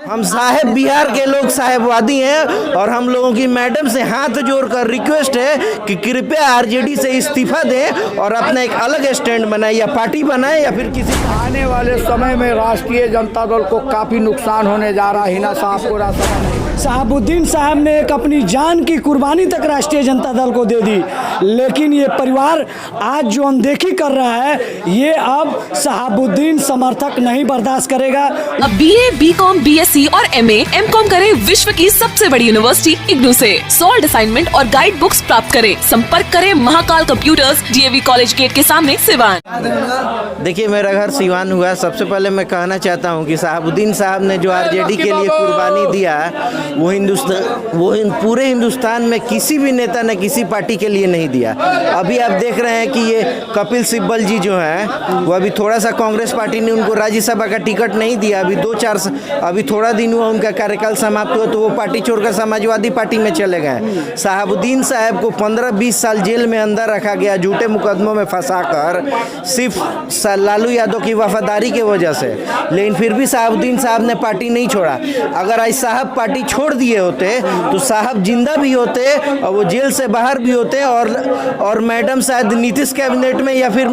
हम साहेब बिहार के लोग साहेबवादी हैं और हम लोगों की मैडम से हाथ जोड़कर रिक्वेस्ट है कि कृपया आरजेडी से इस्तीफा दें और अपना एक अलग स्टैंड बनाए, या पार्टी बनाए या फिर किसी। आने वाले समय में राष्ट्रीय जनता दल को काफ़ी नुकसान होने जा रहा है। हिना साहब को शहाबुद्दीन साहब ने एक अपनी जान की कुर्बानी तक राष्ट्रीय जनता दल को दे दी, लेकिन ये परिवार आज जो अनदेखी कर रहा है, ये अब शहाबुद्दीन समर्थक नहीं बर्दाश्त करेगा। अब BA, BCom, BSc और MA, MCom करें विश्व की सबसे बड़ी यूनिवर्सिटी इग्नू से। सॉल्व असाइनमेंट और गाइड बुक्स प्राप्त करें। संपर्क करें Mahakal computers, DAV college gate के सामने, सिवान। देखिए, मेरा घर सिवान हुआ। सबसे पहले मैं कहना चाहता हूं कि शहाबुद्दीन साहब ने जो आरजेडी के लिए कुर्बानी दिया, वो पूरे हिंदुस्तान में किसी भी नेता ने किसी पार्टी के लिए नहीं दिया। अभी आप देख रहे हैं कि ये कपिल सिब्बल जी जो हैं, वो अभी थोड़ा सा कांग्रेस पार्टी ने उनको राज्यसभा का टिकट नहीं दिया। अभी थोड़ा दिन हुआ उनका कार्यकाल समाप्त हुआ तो वो पार्टी छोड़कर समाजवादी पार्टी में चले गए। शहाबुद्दीन साहब को 15-20 साल जेल में अंदर रखा गया, झूठे मुकदमों में फंसाकर, सिर्फ लालू यादव की वफादारी की वजह से। लेकिन फिर भी शहाबुद्दीन साहब ने पार्टी नहीं छोड़ा। अगर आज साहब पार्टी छोड़ दिए होते तो साहब जिंदा भी होते और वो जेल से बाहर भी होते, और मैडम शायद नीतीश कैबिनेट में या फिर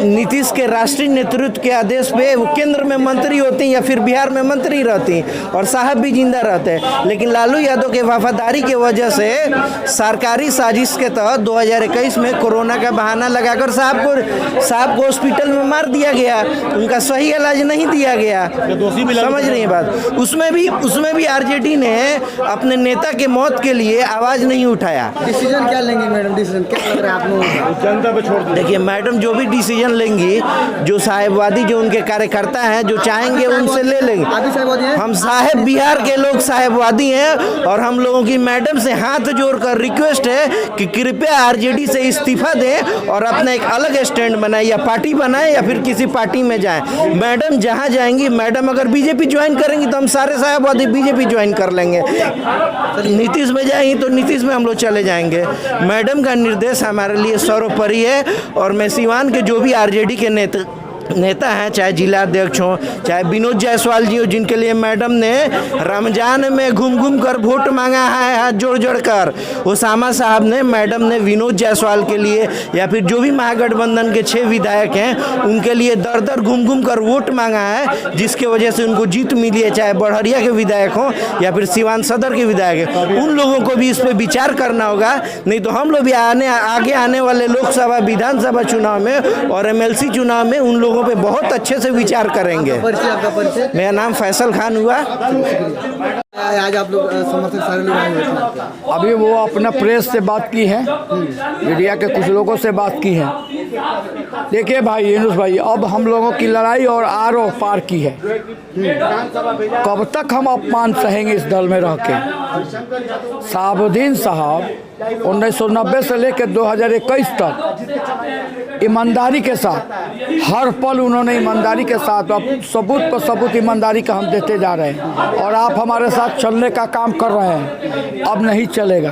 नीतीश के राष्ट्रीय नेतृत्व के आदेश पे वो केंद्र में मंत्री होती या फिर बिहार में मंत्री रहती और साहब भी जिंदा रहते। लेकिन लालू यादव के वफादारी की वजह से सरकारी साजिश के तहत 2021 में कोरोना का बहाना लगाकर साहब को हॉस्पिटल में मार दिया गया। उनका सही इलाज नहीं दिया गया। समझ रही है बात। उसमें भी आरजेडी ने अपने नेता के मौत के लिए आवाज नहीं उठाया। डिसीजन क्या लेंगे मैडम? डिसीजन क्या लग रहा है आप लोगों को? जनता पे छोड़ दीजिए। देखिए, मैडम जो भी डिसीजन लेंगी, जो साहेबवादी जो उनके कार्यकर्ता हैं जो चाहेंगे उनसे ले लेंगे। हम साहेब बिहार के लोग साहेबवादी हैं और हम लोगों की मैडम से हाथ जोड़कर रिक्वेस्ट है कि कृपया आरजेडी से इस्तीफा दें और अपना एक अलग स्टैंड बनाए, या पार्टी बनाए या फिर किसी पार्टी में जाएं। मैडम जहां जाएंगी, मैडम अगर बीजेपी ज्वाइन करेंगी तो हम सारे साहेबवादी बीजेपी ज्वाइन कर लेंगे। नीतीश में जाएंगी तो नीतीश में हम लोग चले जाएंगे। मैडम का निर्देश हमारे लिए सर्वोपरि है। और मैं सिवान के जो भी आरजेडी के नेता हैं, चाहे जिला अध्यक्ष हो, चाहे विनोद जायसवाल जी हो, जिनके लिए मैडम ने रमजान में घूम कर वोट मांगा है हाथ जोड़ कर, ओसामा साहब ने, मैडम ने विनोद जायसवाल के लिए, या फिर जो भी महागठबंधन के 6 विधायक हैं उनके लिए दर घूम कर वोट मांगा है, जिसके वजह से उनको जीत मिली है। चाहे बढ़िया के विधायक हो या फिर सिवान सदर के विधायक हैं, उन लोगों को भी इस पर विचार करना होगा। नहीं तो हम लोग भी आगे आने वाले लोकसभा, विधानसभा चुनाव में और MLC चुनाव में उन लोगों पे बहुत अच्छे से विचार करेंगे। आपका परिचय? मेरा नाम फैसल खान हुआ। आज आप लोग समर्थक सारे लोग आए हुए। अभी वो अपना प्रेस से बात की है, मीडिया के कुछ लोगों से बात की है। देखिए भाई यूनुस भाई, अब हम लोगों की लड़ाई और आरो पार की है। कब तक हम अपमान सहेंगे इस दल में रह के? शहाबुद्दीन साहब 1990 से लेकर 2021 तक ईमानदारी के साथ, हर पल उन्होंने ईमानदारी के साथ, अब सबूत पर सबूत ईमानदारी का हम देते जा रहे हैं। और आप हमारे साथ चलने का काम कर रहे हैं। अब नहीं चलेगा।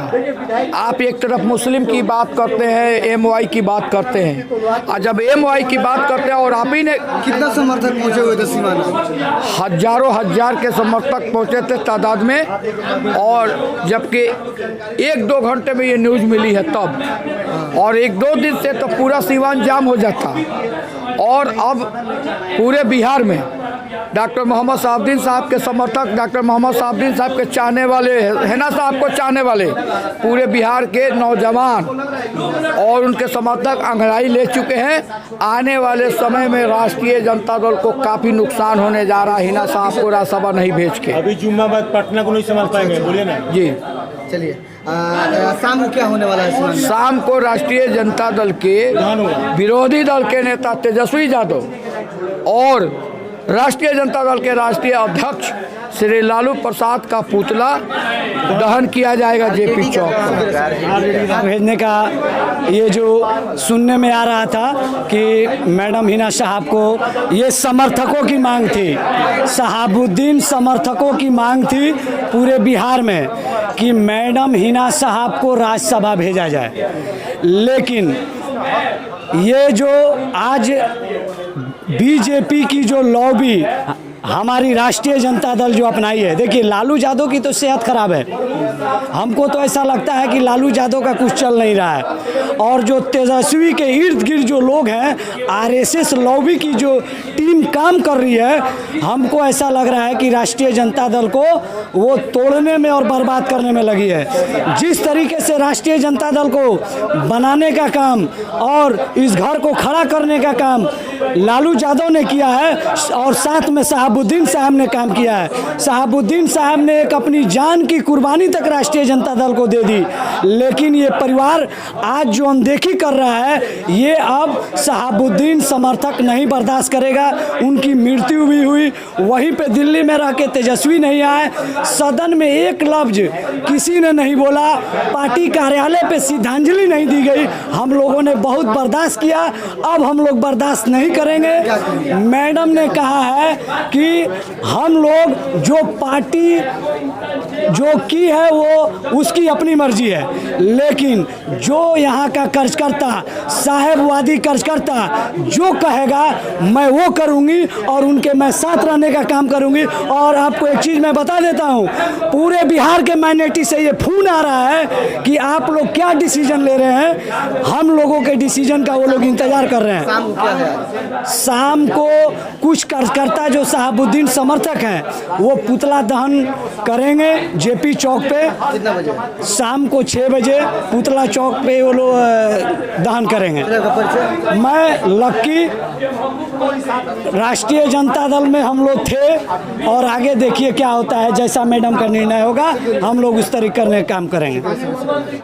आप एक तरफ मुस्लिम की बात करते हैं, MY की बात करते हैं, और जब MY की बात करते हैं, और आप ही ने कितना समर्थक पहुंचे हुए थे सीमा में? हजारों हजार के समर्थक पहुंचे थे तादाद में। और जबकि 1-2 घंटे में ये न्यूज़ मिली है तब, और 1-2 दिन से तो पूरा सीवान जाम हो जाता। और अब पूरे बिहार में डॉक्टर मोहम्मद शहाबुद्दीन साहब के समर्थक, डॉक्टर मोहम्मद शहाबुद्दीन साहब के चाहने वाले, हिना साहब को चाहने वाले पूरे बिहार के नौजवान और उनके समर्थक अंगड़ाई ले चुके हैं। आने वाले समय में राष्ट्रीय जनता दल को काफ़ी नुकसान होने जा रहा है, हिना साहब को राज्यसभा नहीं भेज के। अभी जुम्मा बाद पटना को नहीं संभाल पाएंगे, बोलिए ना जी। चलिए, शाम को क्या होने वाला है? शाम को राष्ट्रीय जनता दल के विरोधी दल के नेता तेजस्वी यादव और राष्ट्रीय जनता दल के राष्ट्रीय अध्यक्ष श्री लालू प्रसाद का पुतला दहन किया जाएगा JP चौक पर। भेजने का ये जो सुनने में आ रहा था कि मैडम हिना साहब को, ये समर्थकों की मांग थी, शहाबुद्दीन समर्थकों की मांग थी पूरे बिहार में कि मैडम हिना साहब को राज्यसभा भेजा जाए। लेकिन ये जो आज बीजेपी की जो लॉबी हमारी राष्ट्रीय जनता दल जो अपनाई है, देखिए लालू यादव की तो सेहत खराब है, हमको तो ऐसा लगता है कि लालू यादव का कुछ चल नहीं रहा है। और जो तेजस्वी के इर्द गिर्द जो लोग हैं, आरएसएस लॉबी की जो टीम काम कर रही है, हमको ऐसा लग रहा है कि राष्ट्रीय जनता दल को वो तोड़ने में और बर्बाद करने में लगी है। जिस तरीके से राष्ट्रीय जनता दल को बनाने का काम और इस घर को खड़ा करने का काम लालू यादव ने किया है, और साथ में शहाबुद्दीन साहब ने काम किया है। शहाबुद्दीन साहब ने एक अपनी जान की कुर्बानी तक राष्ट्रीय जनता दल को दे दी, लेकिन ये परिवार आज जो अनदेखी कर रहा है, ये अब शहाबुद्दीन समर्थक नहीं बर्दाश्त करेगा। उनकी मृत्यु भी हुई, वहीं पे दिल्ली में रह के तेजस्वी नहीं आए, सदन में एक लफ्ज किसी ने नहीं बोला, पार्टी कार्यालय पे श्रद्धांजलि नहीं दी गई। हम लोगों ने बहुत बर्दाश्त किया, अब हम लोग बर्दाश्त नहीं करेंगे। मैडम ने कहा है कि हम लोग जो पार्टी जो की है वो उसकी अपनी मर्जी है, लेकिन जो यहाँ का कार्यकर्ता, साहेबवादी कार्यकर्ता जो कहेगा मैं वो करूँगी और उनके मैं साथ रहने का काम करूँगी। और आपको एक चीज़ मैं बता देता हूँ, पूरे बिहार के माइनॉरिटी से ये फोन आ रहा है कि आप लोग क्या डिसीजन ले रहे हैं। हम लोगों के डिसीजन का वो लोग इंतजार कर रहे हैं। शाम को कुछ कार्यकर्ता जो शहाबुद्दीन समर्थक हैं, वो पुतला दहन करेंगे जेपी चौक पे। कितना बजे? शाम को 6 बजे पुतला चौक पे वो लोग दहन करेंगे। मैं लक्की, राष्ट्रीय जनता दल में हम लोग थे, और आगे देखिए क्या होता है। जैसा मैडम का निर्णय होगा हम लोग उस तरीके करने का काम करेंगे।